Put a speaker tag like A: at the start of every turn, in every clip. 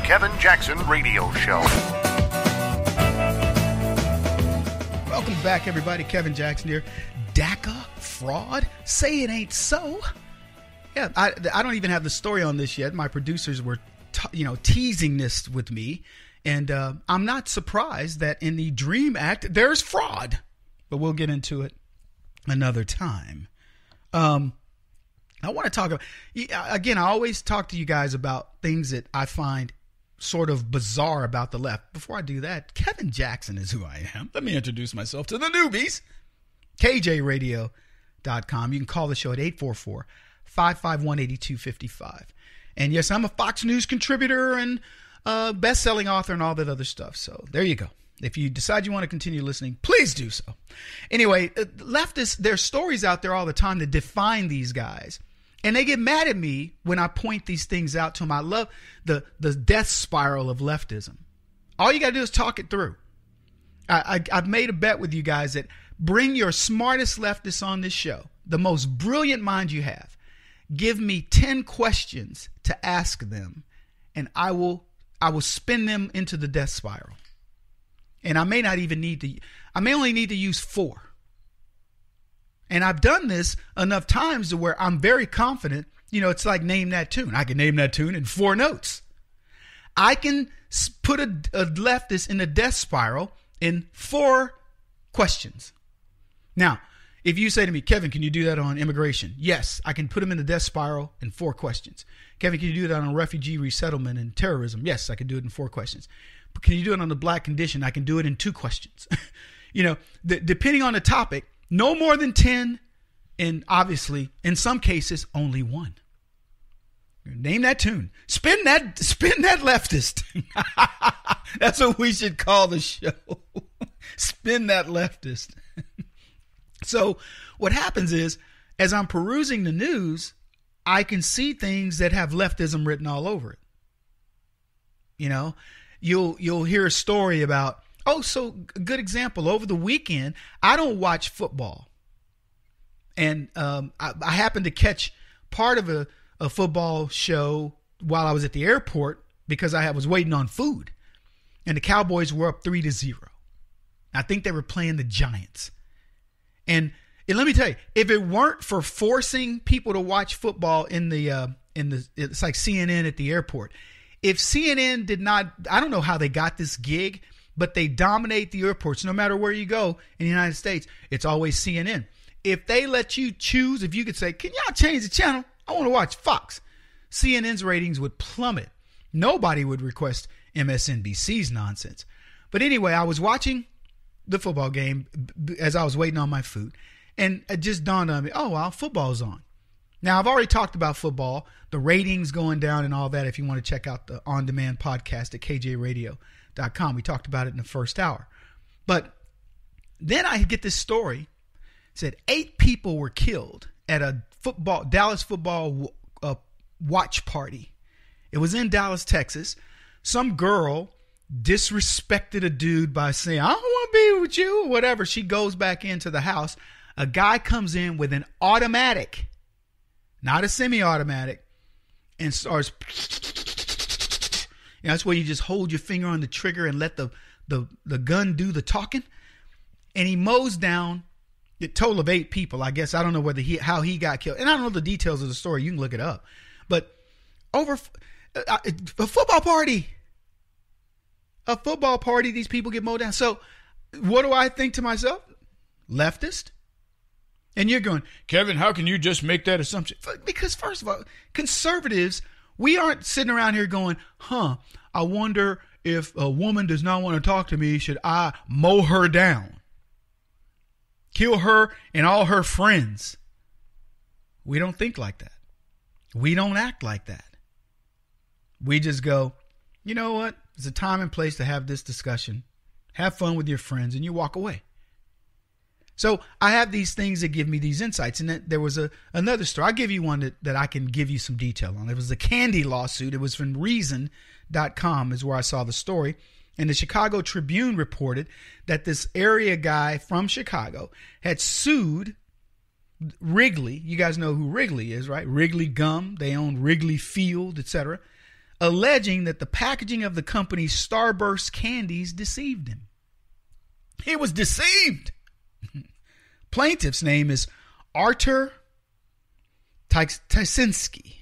A: Kevin Jackson Radio Show.
B: Welcome back, everybody. Kevin Jackson here. DACA fraud? Say it ain't so. Yeah, I don't even have the story on this yet. My producers were, teasing this with me, and I'm not surprised that in the DREAM Act there's fraud. But we'll get into it another time. I want to talk about, again, I always talk to you guys about things that I find sort of bizarre about the left. Before I do that, Kevin Jackson is who I am. Let me introduce myself to the newbies. KJRadio.com. You can call the show at 844-551-8255. And yes, I'm a Fox News contributor and best-selling author and all that other stuff. So there you go. If you decide you want to continue listening, please do so. Anyway, leftists, there's stories out there all the time that define these guys. And they get mad at me when I point these things out to them. I love the death spiral of leftism. All you got to do is talk it through. I've made a bet with you guys that bring your smartest leftists on this show, the most brilliant mind you have. Give me 10 questions to ask them, and I will spin them into the death spiral. And I may only need to use 4. And I've done this enough times to where I'm very confident. It's like name that tune. I can name that tune in 4 notes. I can put a leftist in a death spiral in 4 questions. Now, if you say to me, Kevin, can you do that on immigration? Yes, I can put him in the death spiral in 4 questions. Kevin, can you do that on refugee resettlement and terrorism? Yes, I can do it in 4 questions. But can you do it on the black condition? I can do it in 2 questions. Depending on the topic, no more than 10, and obviously, in some cases, only 1. Name that tune. Spin that leftist. That's what we should call the show. Spin that leftist. So what happens is, as I'm perusing the news, I can see things that have leftism written all over it. You'll hear a story about, so a good example, over the weekend, I don't watch football. And I happened to catch part of a football show while I was at the airport because I was waiting on food. And the Cowboys were up 3-0. I think they were playing the Giants. And let me tell you, if it weren't for forcing people to watch football it's like CNN at the airport. If CNN did not, I don't know how they got this gig, but they dominate the airports. No matter where you go in the United States, it's always CNN. If they let you choose, if you could say, can y'all change the channel? I want to watch Fox. CNN's ratings would plummet. Nobody would request MSNBC's nonsense. But anyway, I was watching the football game as I was waiting on my food. And it just dawned on me, football's on. Now, I've already talked about football, the ratings going down and all that. If you want to check out the on-demand podcast at KJRadio.com. We talked about it in the first hour. But then I get this story. It said 8 people were killed at a Dallas football watch party. It was in Dallas, Texas. Some girl disrespected a dude by saying, I don't want to be with you or whatever. She goes back into the house. A guy comes in with an automatic, not a semi-automatic, and starts. That's where you just hold your finger on the trigger and let the gun do the talking. And he mows down a total of 8 people. I guess I don't know how he got killed, and I don't know the details of the story. You can look it up. But over a football party. These people get mowed down. So what do I think to myself? Leftist. And you're going, Kevin, how can you just make that assumption? Because first of all, conservatives, we aren't sitting around here going, I wonder if a woman does not want to talk to me, should I mow her down? Kill her and all her friends. We don't think like that. We don't act like that. We just go, you know what? There's a time and place to have this discussion. Have fun with your friends, and you walk away. So I have these things that give me these insights. And there was another story. I'll give you one that I can give you some detail on. It was the Candy lawsuit. It was from Reason.com is where I saw the story. And the Chicago Tribune reported that this area guy from Chicago had sued Wrigley. You guys know who Wrigley is, right? Wrigley Gum. They own Wrigley Field, etc. alleging that the packaging of the company's Starburst candies deceived him. He was deceived. Plaintiff's name is Artur Tysinski.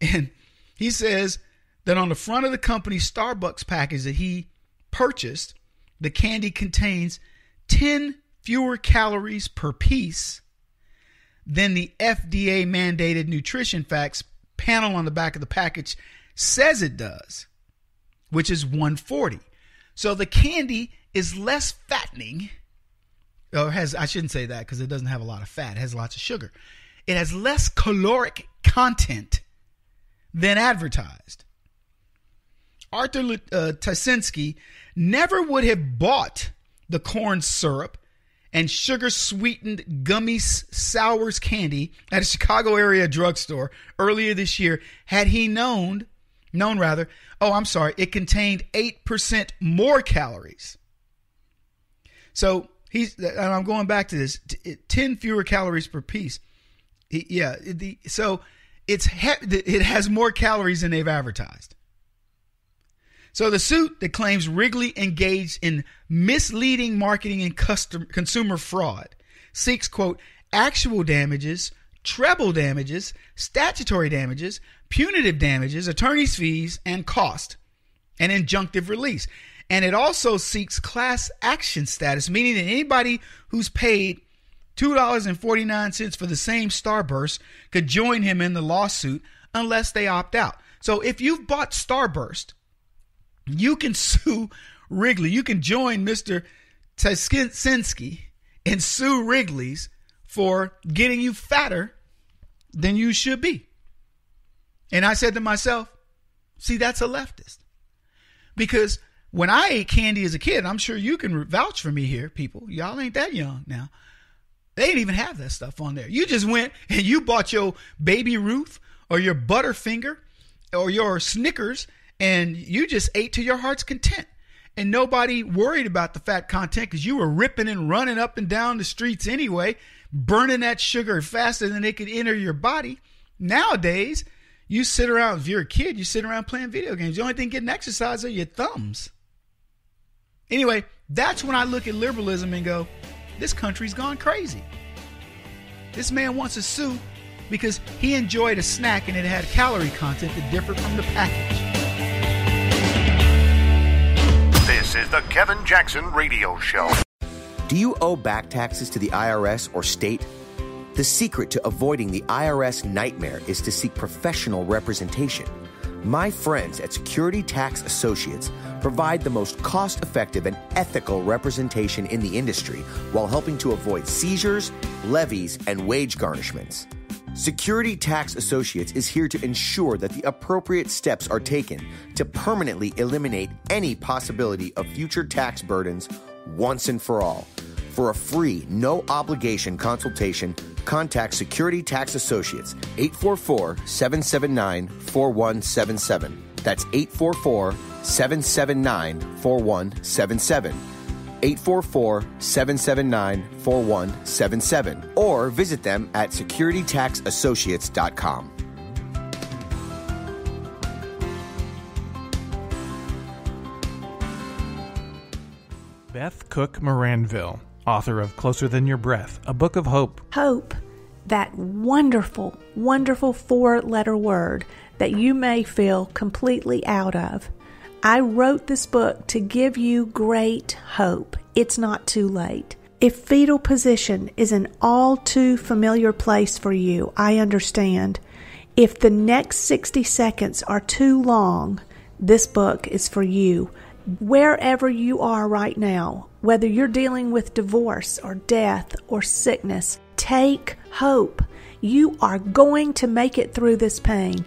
B: And he says that on the front of the company's Starbucks package that he purchased, the candy contains 10 fewer calories per piece than the FDA mandated nutrition facts panel on the back of the package says it does, which is 140. So the candy is less fattening, or I shouldn't say that because it doesn't have a lot of fat. It has lots of sugar. It has less caloric content than advertised. Artur Tysinski never would have bought the corn syrup and sugar-sweetened gummy sours candy at a Chicago area drugstore earlier this year had he known it contained 8% more calories. So and I'm going back to this, 10 fewer calories per piece. So it has more calories than they've advertised. So the suit that claims Wrigley engaged in misleading marketing and consumer fraud seeks, quote, actual damages, treble damages, statutory damages, punitive damages, attorney's fees, and cost, and injunctive release. And it also seeks class action status, meaning that anybody who's paid $2.49 for the same Starburst could join him in the lawsuit unless they opt out. So if you've bought Starburst, you can sue Wrigley. You can join Mr. Tysinski and sue Wrigley's for getting you fatter than you should be. And I said to myself, see, that's a leftist. Because when I ate candy as a kid, I'm sure you can vouch for me here, people. Y'all ain't that young now. They didn't even have that stuff on there. You just went and you bought your Baby Ruth or your Butterfinger or your Snickers, and you just ate to your heart's content. And nobody worried about the fat content because you were ripping and running up and down the streets anyway, burning that sugar faster than it could enter your body. Nowadays, you sit around, if you're a kid, you sit around playing video games. The only thing getting exercise are your thumbs. Anyway, that's when I look at liberalism and go, this country's gone crazy. This man wants to sue because he enjoyed a snack and it had calorie content that differed from the package.
A: This is the Kevin Jackson Radio Show.
C: Do you owe back taxes to the IRS or state? The secret to avoiding the IRS nightmare is to seek professional representation. My friends at Security Tax Associates provide the most cost-effective and ethical representation in the industry while helping to avoid seizures, levies, and wage garnishments. Security Tax Associates is here to ensure that the appropriate steps are taken to permanently eliminate any possibility of future tax burdens once and for all. For a free, no-obligation consultation, contact Security Tax Associates, 844-779-4177. That's 844-779-4177. 844-779-4177. Or visit them at securitytaxassociates.com.
D: Beth Cook Moranville, author of Closer Than Your Breath, a book of hope.
E: Hope, that wonderful, wonderful four-letter word that you may feel completely out of. I wrote this book to give you great hope. It's not too late. If fetal position is an all too familiar place for you, I understand. If the next 60 seconds are too long, this book is for you. Wherever you are right now, whether you're dealing with divorce or death or sickness, take hope. You are going to make it through this pain.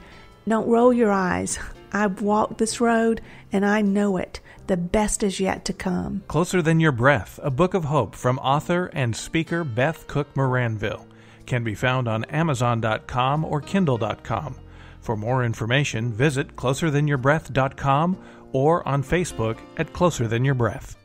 E: Don't roll your eyes. I've walked this road and I know it. The best is yet to come.
D: Closer Than Your Breath, a book of hope from author and speaker Beth Cook Moranville, can be found on Amazon.com or Kindle.com. For more information, visit closerthanyourBreath.com or on Facebook at Closer Than Your Breath.